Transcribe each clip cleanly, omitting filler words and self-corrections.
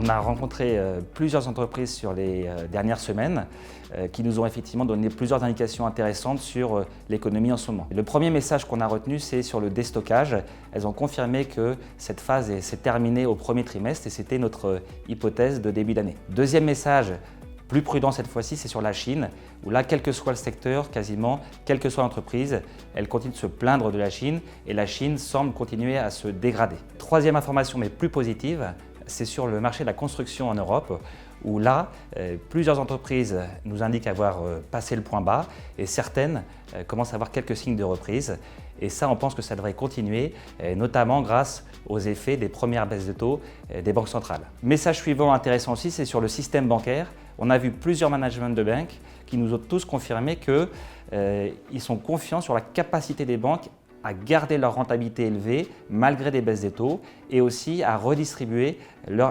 On a rencontré plusieurs entreprises sur les dernières semaines qui nous ont effectivement donné plusieurs indications intéressantes sur l'économie en ce moment. Le premier message qu'on a retenu, c'est sur le déstockage. Elles ont confirmé que cette phase s'est terminée au premier trimestre et c'était notre hypothèse de début d'année. Deuxième message, plus prudent cette fois-ci, c'est sur la Chine, où là, quel que soit le secteur, quasiment, quelle que soit l'entreprise, elle continue de se plaindre de la Chine et la Chine semble continuer à se dégrader. Troisième information, mais plus positive, c'est sur le marché de la construction en Europe, où là, plusieurs entreprises nous indiquent avoir passé le point bas et certaines commencent à avoir quelques signes de reprise. Et ça, on pense que ça devrait continuer, notamment grâce aux effets des premières baisses de taux des banques centrales. Message suivant intéressant aussi, c'est sur le système bancaire. On a vu plusieurs managements de banques qui nous ont tous confirmé qu'ils sont confiants sur la capacité des banques à garder leur rentabilité élevée malgré des baisses des taux et aussi à redistribuer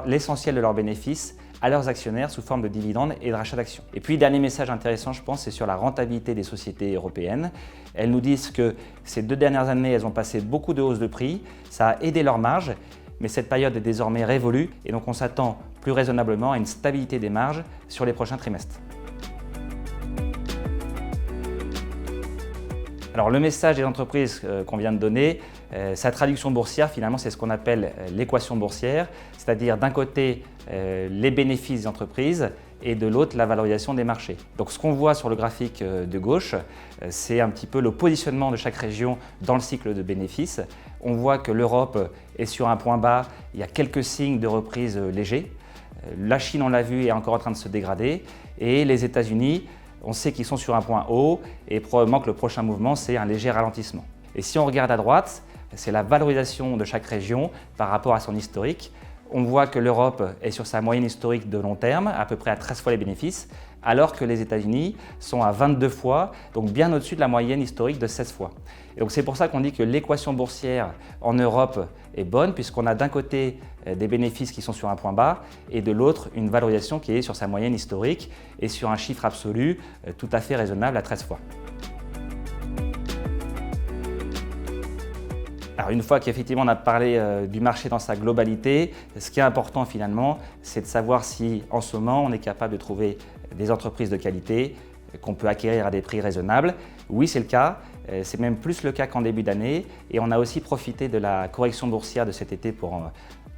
l'essentiel de leurs bénéfices à leurs actionnaires sous forme de dividendes et de rachat d'actions. Et puis, dernier message intéressant, je pense, c'est sur la rentabilité des sociétés européennes. Elles nous disent que ces 2 dernières années, elles ont passé beaucoup de hausses de prix, ça a aidé leurs marges, mais cette période est désormais révolue et donc on s'attend plus raisonnablement à une stabilité des marges sur les prochains trimestres. Alors le message des entreprises qu'on vient de donner, sa traduction boursière finalement c'est ce qu'on appelle l'équation boursière, c'est-à-dire d'un côté les bénéfices des entreprises et de l'autre la valorisation des marchés. Donc ce qu'on voit sur le graphique de gauche, c'est un petit peu le positionnement de chaque région dans le cycle de bénéfices. On voit que l'Europe est sur un point bas, il y a quelques signes de reprise légers. La Chine, on l'a vu, est encore en train de se dégrader et les États-Unis, on sait qu'ils sont sur un point haut et probablement que le prochain mouvement, c'est un léger ralentissement. Et si on regarde à droite, c'est la valorisation de chaque région par rapport à son historique. On voit que l'Europe est sur sa moyenne historique de long terme, à peu près à 13 fois les bénéfices, alors que les États-Unis sont à 22 fois, donc bien au-dessus de la moyenne historique de 16 fois. Et donc c'est pour ça qu'on dit que l'équation boursière en Europe est bonne, puisqu'on a d'un côté des bénéfices qui sont sur un point bas, et de l'autre une valorisation qui est sur sa moyenne historique et sur un chiffre absolu tout à fait raisonnable à 13 fois. Alors une fois qu'effectivement on a parlé du marché dans sa globalité, ce qui est important finalement, c'est de savoir si en ce moment on est capable de trouver des entreprises de qualité qu'on peut acquérir à des prix raisonnables. Oui, c'est le cas, c'est même plus le cas qu'en début d'année et on a aussi profité de la correction boursière de cet été pour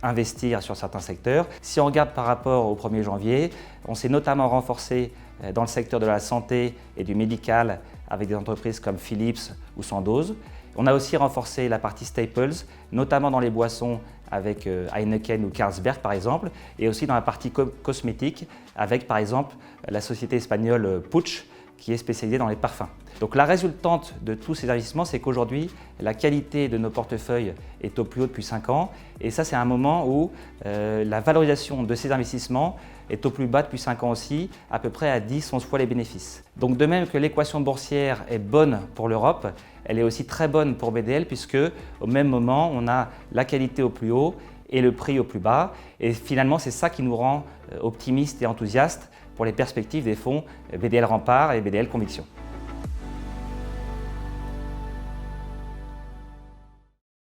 investir sur certains secteurs. Si on regarde par rapport au 1er janvier, on s'est notamment renforcé dans le secteur de la santé et du médical avec des entreprises comme Philips ou Sandoz. On a aussi renforcé la partie staples, notamment dans les boissons avec Heineken ou Carlsberg par exemple, et aussi dans la partie cosmétique avec par exemple la société espagnole Puig qui est spécialisée dans les parfums. Donc la résultante de tous ces investissements, c'est qu'aujourd'hui, la qualité de nos portefeuilles est au plus haut depuis 5 ans et ça c'est un moment où la valorisation de ces investissements est au plus bas depuis 5 ans aussi, à peu près à 10-11 fois les bénéfices. Donc de même que l'équation boursière est bonne pour l'Europe, elle est aussi très bonne pour BDL puisque au même moment, on a la qualité au plus haut et le prix au plus bas. Et finalement, c'est ça qui nous rend optimistes et enthousiastes pour les perspectives des fonds BDL Rempart et BDL Conviction.